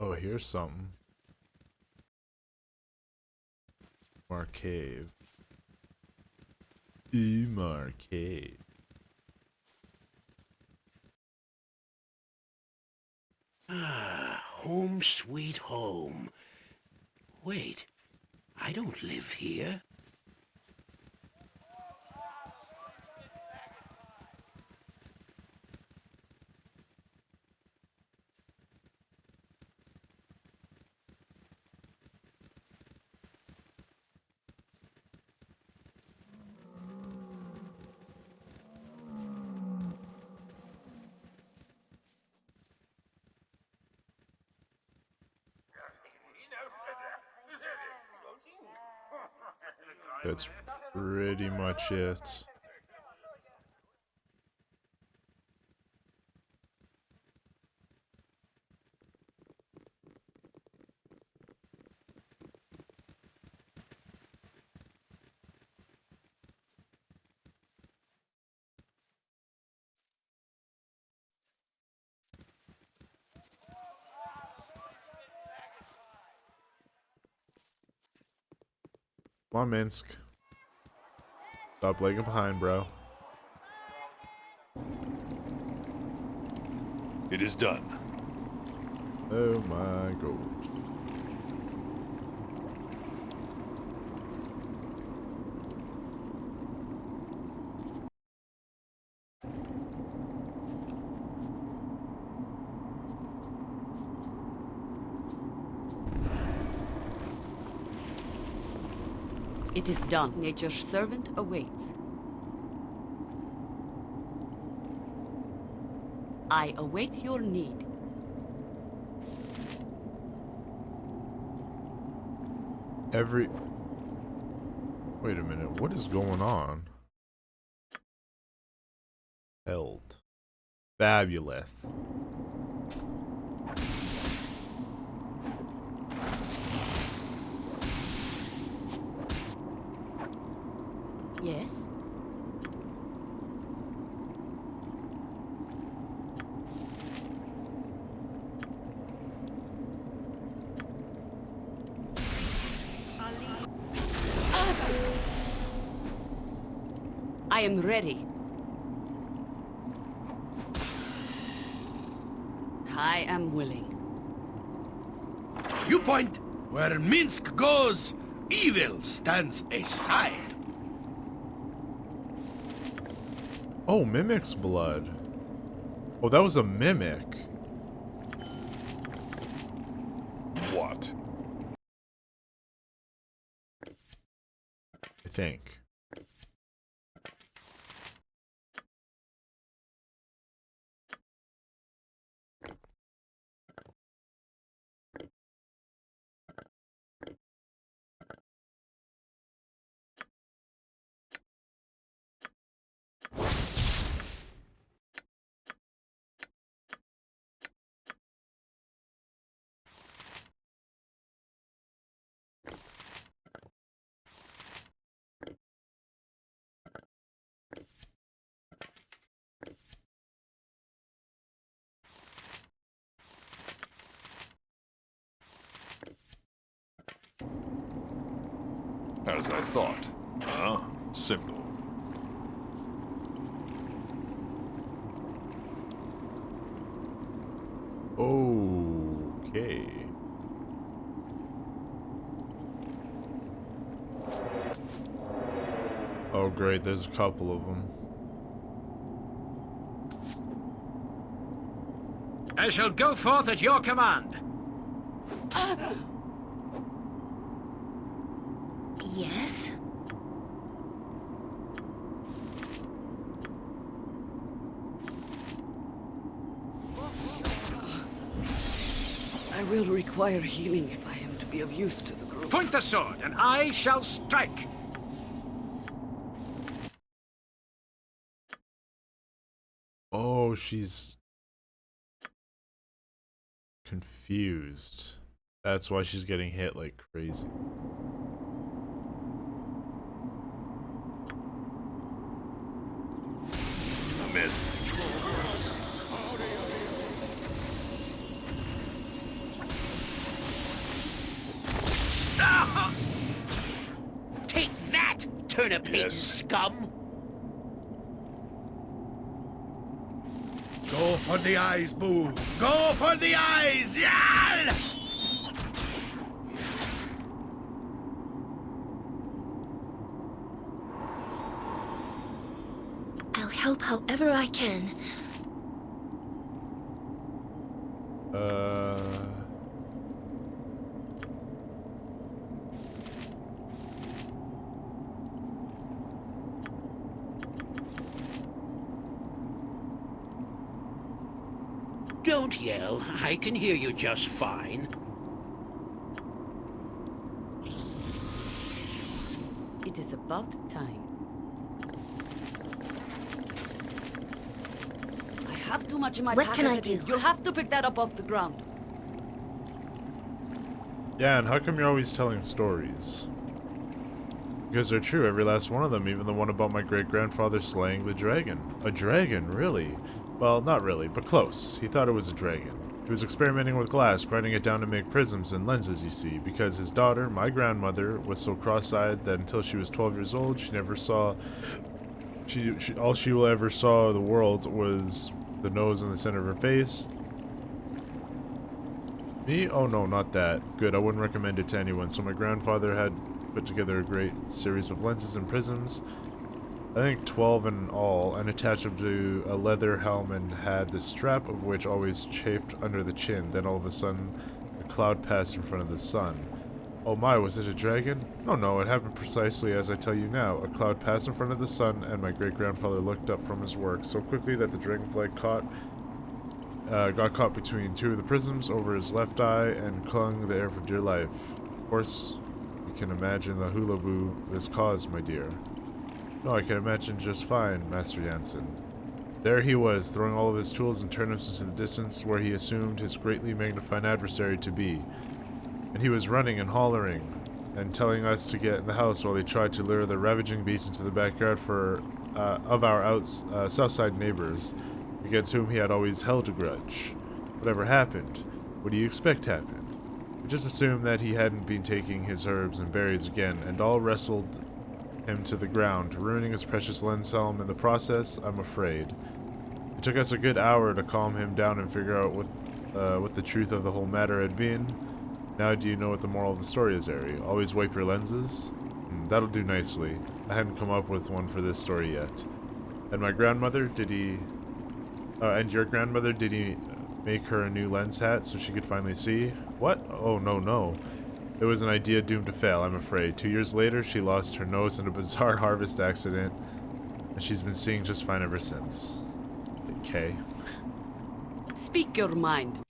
Oh, here's something. More cave. More cave. Ah, home sweet home. Wait, I don't live here. That's pretty much it. Come on, Minsk. Stop lagging behind, bro. It is done. Oh my god. It is done. Nature's servant awaits. I await your need. Wait a minute, what is going on? Held. Fabulous. Yes? I am ready. I am willing. You point where Minsk goes, evil stands aside. Oh, Mimic's blood. Oh, that was a Mimic. What? I think. As I thought. Huh? Simple. Okay. Oh great, there's a couple of them. I shall go forth at your command. Yes? I will require healing if I am to be of use to the group. Point the sword, and I shall strike. Oh, she's confused. That's why she's getting hit like crazy. Miss. Take that, turnip-eating Yes. scum! Go for the eyes, Boo! Go for the eyes! Yeah! I'll help however I can. Don't yell. I can hear you just fine. It is about time. I have too much in my What pack can as I it is. do? You'll have to pick that up off the ground. Yeah, and how come you're always telling stories? Because they're true, every last one of them, even the one about my great-grandfather slaying the dragon. A dragon, really? Well, not really, but close. He thought it was a dragon. He was experimenting with glass, grinding it down to make prisms and lenses, you see, because his daughter, my grandmother, was so cross-eyed that until she was 12 years old, she never saw... all she ever saw of the world was the nose in the center of her face. Me? Oh no, not that. Good, I wouldn't recommend it to anyone. So my grandfather had put together a great series of lenses and prisms, I think 12 in all, and attached them to a leather helm and had the strap of which always chafed under the chin. Then all of a sudden, a cloud passed in front of the sun. Oh my, was it a dragon? No, it happened precisely as I tell you now. A cloud passed in front of the sun, and my great-grandfather looked up from his work so quickly that the dragonfly got caught between two of the prisms over his left eye and clung there for dear life. Of course, you can imagine the hullabaloo this caused, my dear. No, I can imagine just fine, Master Jansen. There he was, throwing all of his tools and turnips into the distance where he assumed his greatly magnified adversary to be. And he was running and hollering, and telling us to get in the house while he tried to lure the ravaging beast into the backyard of our south side neighbors, against whom he had always held a grudge. Whatever happened? What do you expect happened? We just assumed that he hadn't been taking his herbs and berries again, and all wrestled him to the ground, ruining his precious lens helm in the process, I'm afraid. It took us a good hour to calm him down and figure out what the truth of the whole matter had been. Now do you know what the moral of the story is, Ari? Always wipe your lenses? That'll do nicely. I hadn't come up with one for this story yet. And my grandmother, and your grandmother, did he make her a new lens hat so she could finally see? What? Oh, no. It was an idea doomed to fail, I'm afraid. 2 years later, she lost her nose in a bizarre harvest accident, and she's been seeing just fine ever since. Okay. Speak your mind.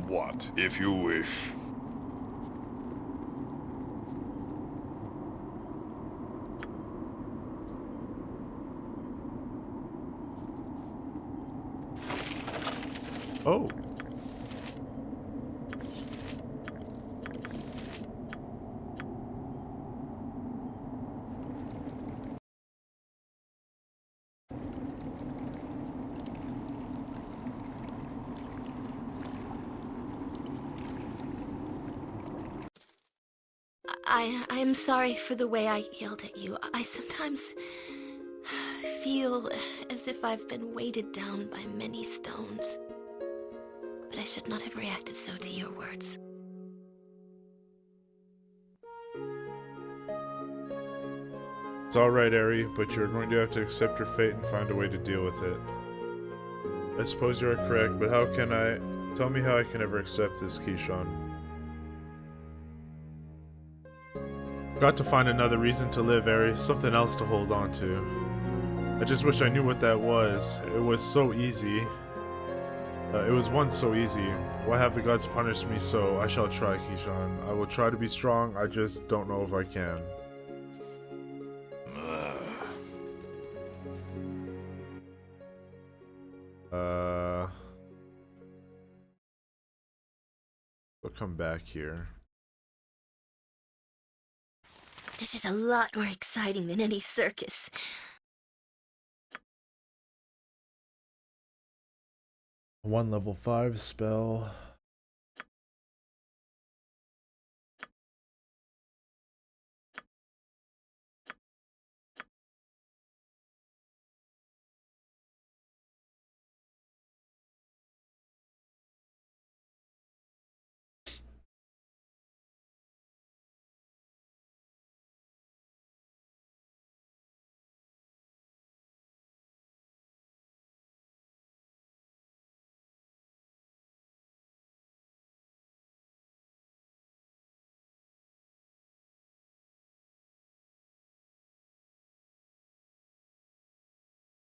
What, if you wish? Oh. I am sorry for the way I yelled at you. I sometimes feel as if I've been weighted down by many stones. But I should not have reacted so to your words. It's alright, Ari, but you're going to have to accept your fate and find a way to deal with it. I suppose you are correct, but how can I... Tell me how I can ever accept this, Keyshawn. Got to find another reason to live, Ari. Something else to hold on to. I just wish I knew what that was. It was so easy. It was once so easy. Why have the gods punished me so? I shall try, Kishan. I will try to be strong, I just don't know if I can. We'll come back here. This is a lot more exciting than any circus. One level 5 spell.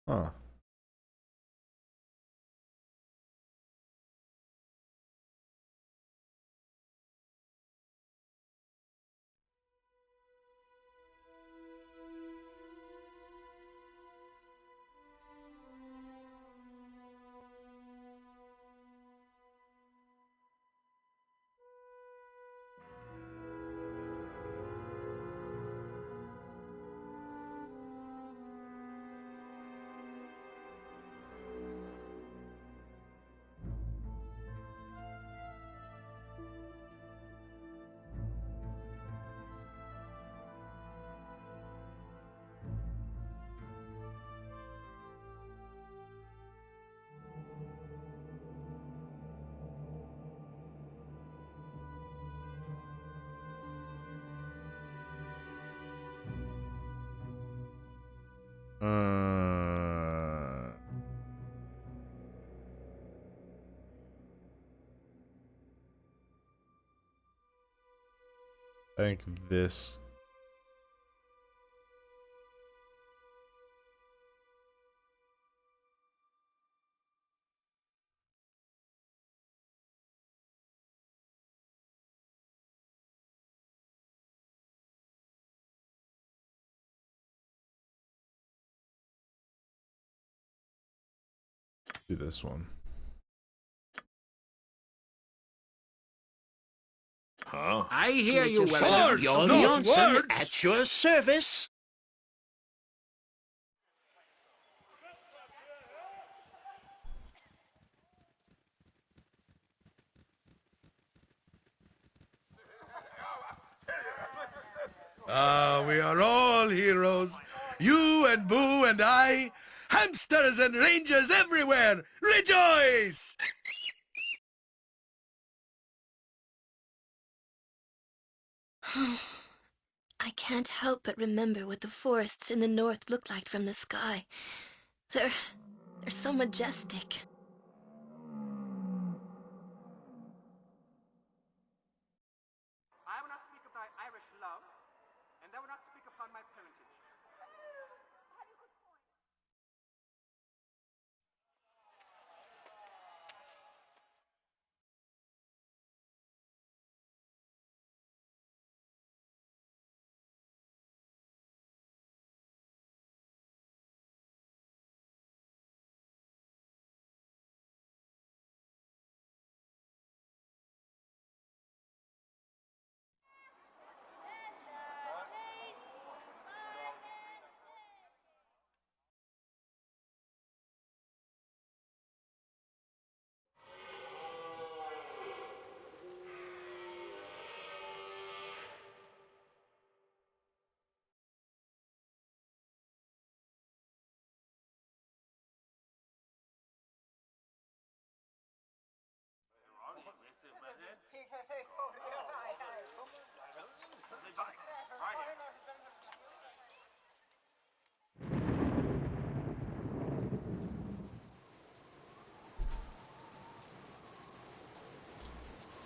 Huh. I think this. Do this one. Huh? I hear you, Just Welland. words, Your not Johnson words. at your service. We are all heroes. You and Boo and I. Hamsters and rangers everywhere. Rejoice! I can't help but remember what the forests in the north look like from the sky. They're so majestic. I will not speak of thy Irish loves, and I will not speak upon my parentage.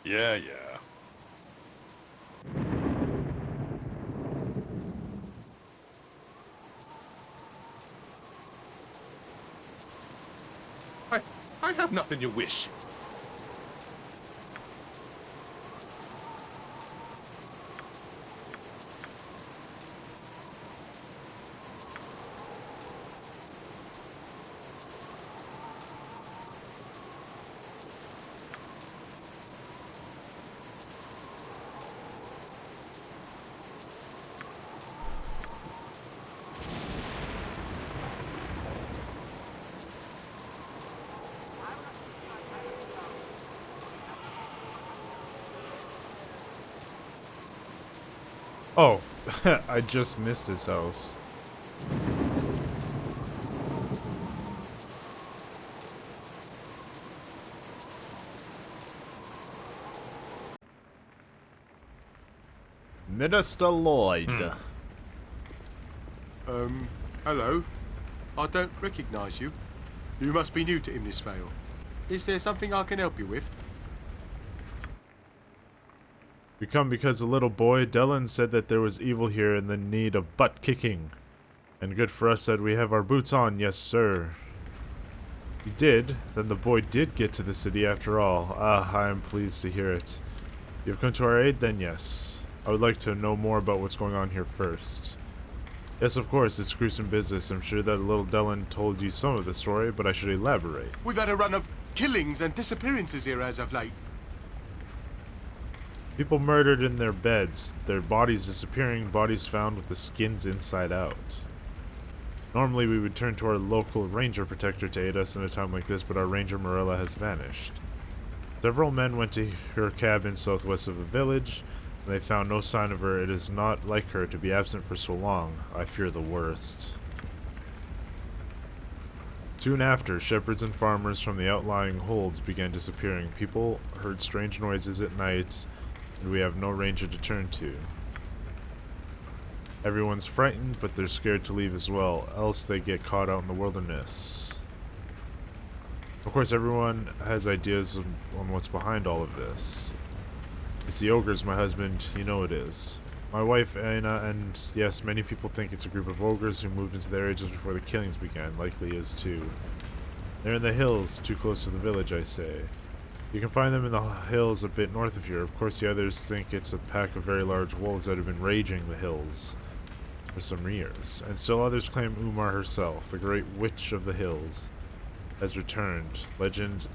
Yeah, yeah. I have have nothing you wish. Oh, I just missed his house. Minister Lloyd. Hello. I don't recognize you. You must be new to Imnisvale. Is there something I can help you with? We come because a little boy, Dylan, said that there was evil here in the need of butt kicking. And good for us that we have our boots on, yes sir. We did. Then the boy did get to the city after all. Ah, I am pleased to hear it. You have come to our aid, then yes. I would like to know more about what's going on here first. Yes, of course, it's gruesome business. I'm sure that little Dylan told you some of the story, but I should elaborate. We've had a run of killings and disappearances here as of late. People murdered in their beds, their bodies disappearing, bodies found with the skins inside out. Normally we would turn to our local ranger protector to aid us in a time like this, but our ranger Marilla has vanished. Several men went to her cabin southwest of the village, and they found no sign of her. It is not like her to be absent for so long. I fear the worst. Soon after, shepherds and farmers from the outlying holds began disappearing. People heard strange noises at night, and we have no ranger to turn to. Everyone's frightened, but they're scared to leave as well, else they get caught out in the wilderness. Of course, everyone has ideas on what's behind all of this. It's the ogres, my husband, you know it is. My wife, Anna, and yes, many people think it's a group of ogres who moved into the area just before the killings began, likely is too. They're in the hills, too close to the village, I say. You can find them in the hills a bit north of here. Of course, the others think it's a pack of very large wolves that have been raging the hills for some years. And still others claim Umar herself, the great witch of the hills, has returned. Legend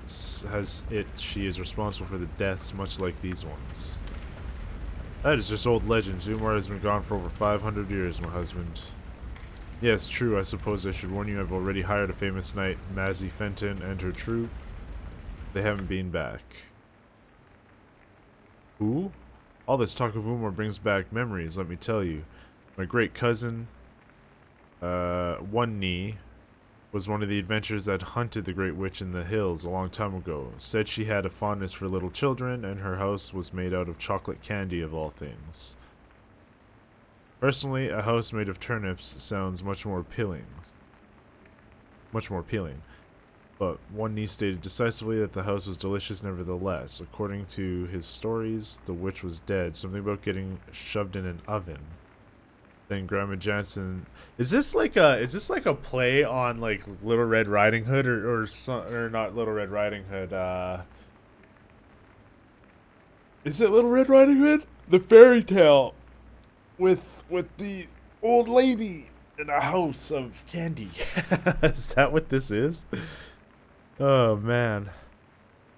has it she is responsible for the deaths, much like these ones. That is just old legends. Umar has been gone for over 500 years, my husband. Yes, true. I suppose I should warn you I've already hired a famous knight, Mazzy Fenton, and her troop. They haven't been back. Who? All this talk of Umar brings back memories, let me tell you. My great cousin, One Knee, was one of the adventurers that hunted the Great Witch in the hills a long time ago. Said she had a fondness for little children, and her house was made out of chocolate candy of all things. Personally, a house made of turnips sounds much more appealing. But One Knee stated decisively that the house was delicious nevertheless. According to his stories, the witch was dead. Something about getting shoved in an oven. Then Grandma Jansen, is this like a play on like Little Red Riding Hood or not Little Red Riding Hood? Is it Little Red Riding Hood? The fairy tale with the old lady in a house of candy. Is that what this is? Oh man.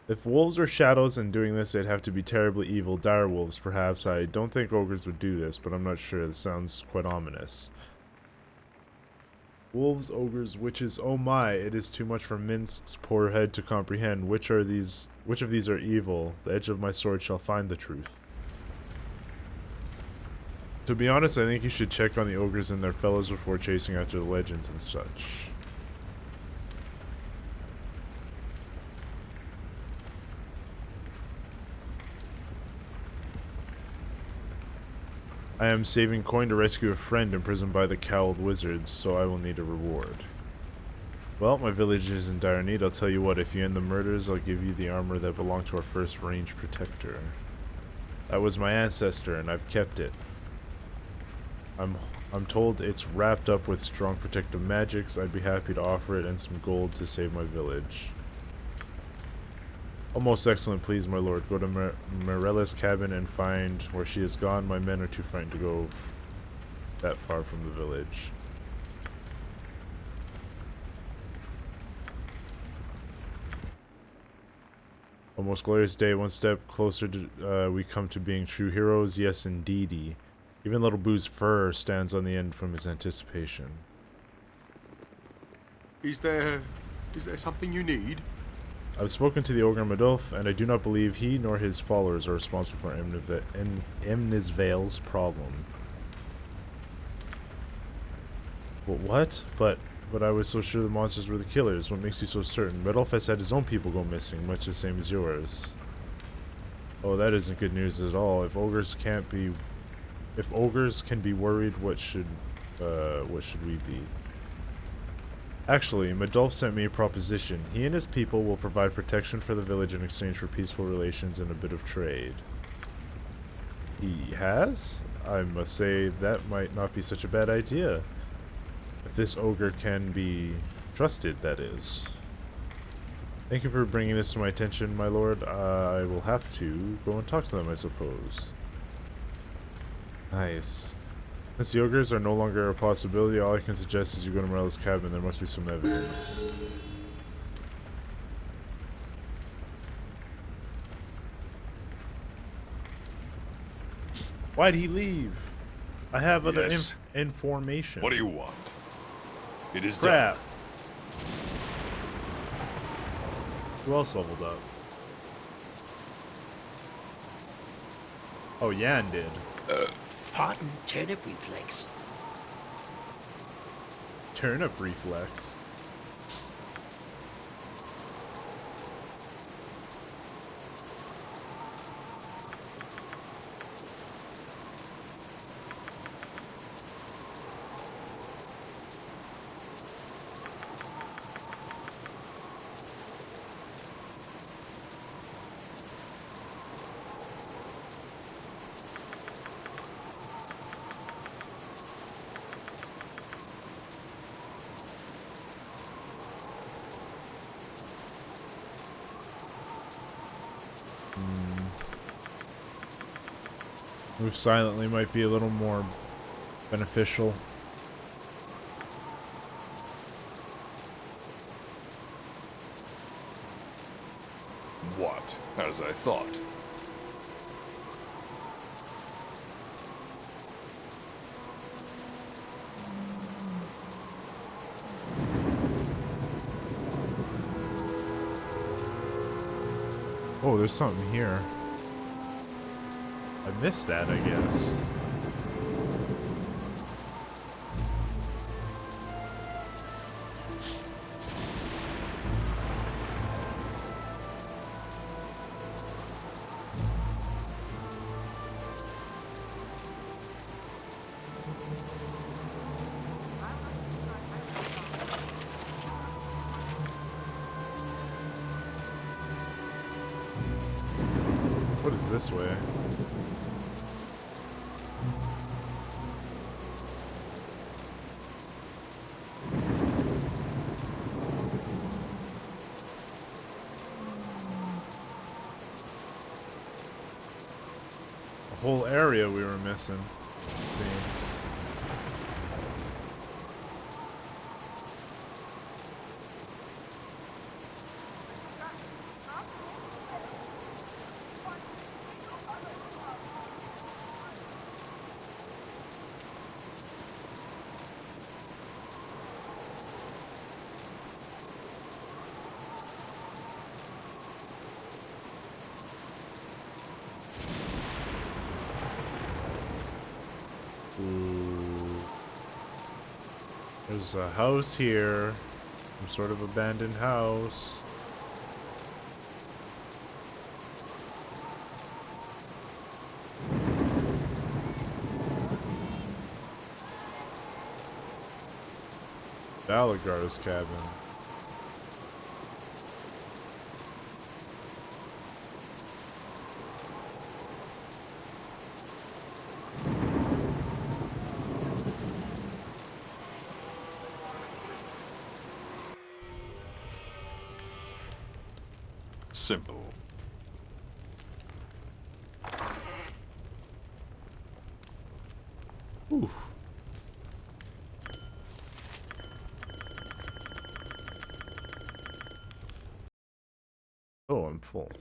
If wolves were shadows and doing this, they'd have to be terribly evil, dire wolves, perhaps. I don't think ogres would do this, but I'm not sure. This sounds quite ominous. Wolves, ogres, witches, oh my, it is too much for Minsk's poor head to comprehend. Which of these are evil? The edge of my sword shall find the truth. To be honest, I think you should check on the ogres and their fellows before chasing after the legends and such. I am saving coin to rescue a friend imprisoned by the cowled wizards, so I will need a reward. Well, my village is in dire need. I'll tell you what, if you end the murders, I'll give you the armor that belonged to our first range protector. That was my ancestor, and I've kept it. I'm told it's wrapped up with strong protective magics. I'd be happy to offer it and some gold to save my village. Oh, most excellent, please, my lord. Go to Morella's cabin and find where she is gone. My men are too frightened to go that far from the village. O most glorious day, one step closer to we come to being true heroes. Yes, indeedy. Even little Boo's fur stands on the end from his anticipation. Is there something you need? I've spoken to the Ogre Madolf, and I do not believe he nor his followers are responsible for Emnisvale's problem. Well, what? But I was so sure the monsters were the killers. What makes you so certain? Madolf has had his own people go missing, much the same as yours. Oh, that isn't good news at all. If ogres can be worried, what should we be? Actually, Madolf sent me a proposition. He and his people will provide protection for the village in exchange for peaceful relations and a bit of trade. He has? I must say that might not be such a bad idea. If this ogre can be trusted, that is. Thank you for bringing this to my attention, my lord. I will have to go and talk to them, I suppose. Nice. Since the ogres are no longer a possibility, all I can suggest is you go to Morella's cabin. There must be some evidence. Why'd he leave? I have other Yes. information. What do you want? It is Crap. done. Who else leveled up? Oh, Yan did. Pardon, turnip reflex. Turnip reflex. Move silently might be a little more beneficial. What? As I thought. Oh, there's something here. I missed that, I guess. What is this way? A whole area we were missing, it seems. Ooh. There's a house here. Some sort of abandoned house. Balgar's cabin. Simple. Ooh. Oh, I'm full.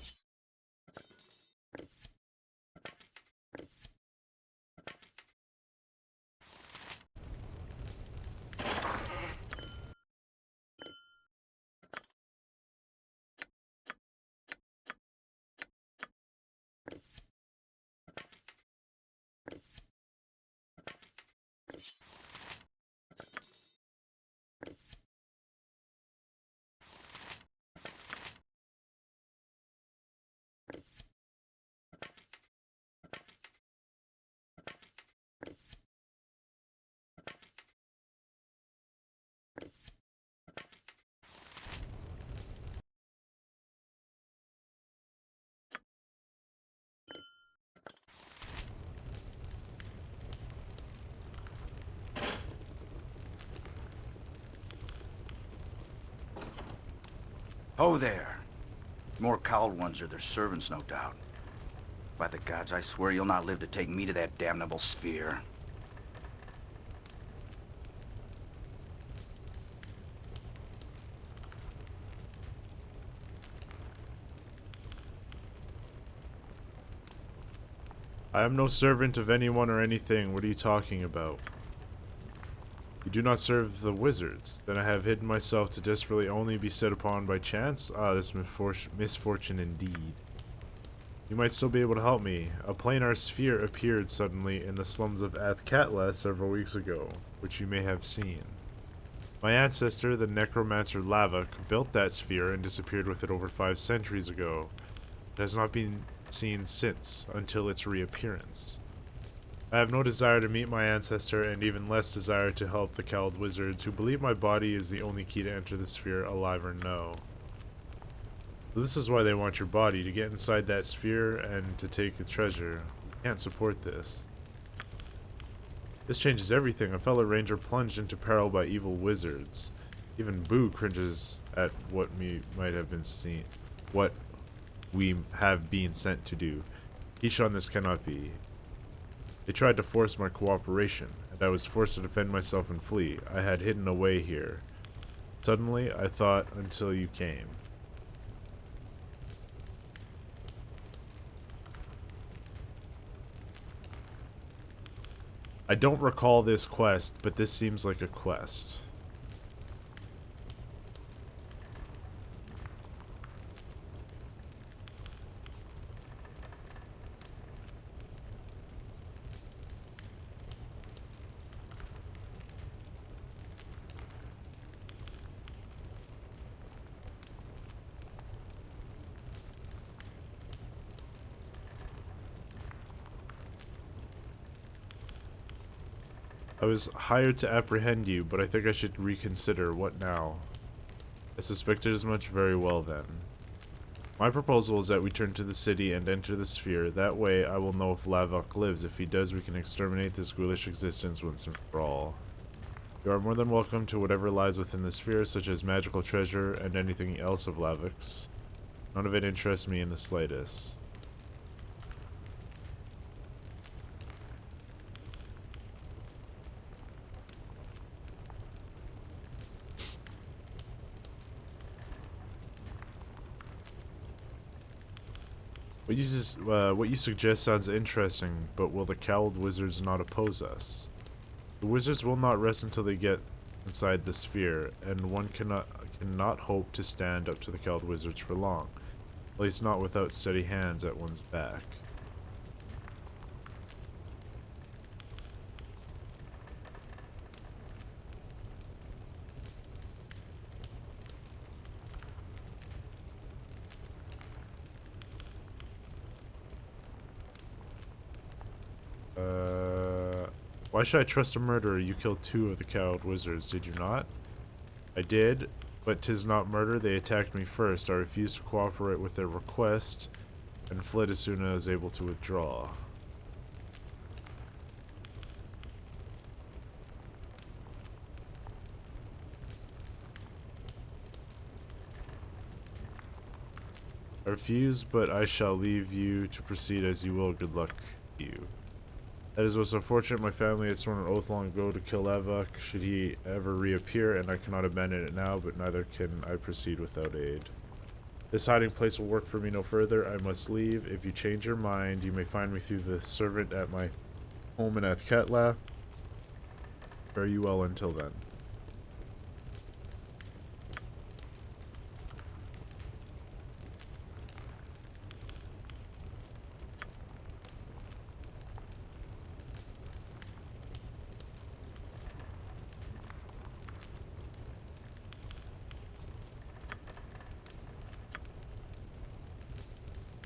Ho there. More cowled ones are their servants, no doubt. By the gods, I swear you'll not live to take me to that damnable sphere. I am no servant of anyone or anything. What are you talking about? You do not serve the wizards. Then I have hidden myself to desperately only be set upon by chance? Ah, this misfortune indeed. You might still be able to help me. A planar sphere appeared suddenly in the slums of Athkatla several weeks ago, which you may have seen. My ancestor, the necromancer Lavak, built that sphere and disappeared with it over 5 centuries ago. It has not been seen since, until its reappearance. I have no desire to meet my ancestor, and even less desire to help the cowled wizards, who believe my body is the only key to enter the sphere, alive or no. So this is why they want your body, to get inside that sphere and to take the treasure. We can't support this. This changes everything. A fellow ranger plunged into peril by evil wizards. Even Boo cringes at what we have been sent to do. Keyshawn, this cannot be. They tried to force my cooperation, and I was forced to defend myself and flee. I had hidden away here. Suddenly, I thought until you came. I don't recall this quest, but this seems like a quest. I was hired to apprehend you, but I think I should reconsider. What now? I suspected as much. Very well then. My proposal is that we turn to the city and enter the sphere. That way I will know if Lavok lives. If he does, we can exterminate this ghoulish existence once and for all. You are more than welcome to whatever lies within the sphere, such as magical treasure and anything else of Lavok's. None of it interests me in the slightest. What you suggest sounds interesting, but will the cowled wizards not oppose us? The wizards will not rest until they get inside the sphere, and one cannot hope to stand up to the cowled wizards for long. At least not without steady hands at one's back. Why should I trust a murderer? You killed 2 of the cowled wizards, did you not? I did, but 'tis not murder. They attacked me first. I refused to cooperate with their request, and fled as soon as I was able to withdraw. I refuse, but I shall leave you to proceed as you will. Good luck to you. That is what's unfortunate. My family had sworn an oath long ago to kill Evok should he ever reappear, and I cannot abandon it now, but neither can I proceed without aid. This hiding place will work for me no further. I must leave. If you change your mind, you may find me through the servant at my home in Athketla. Fare you well until then.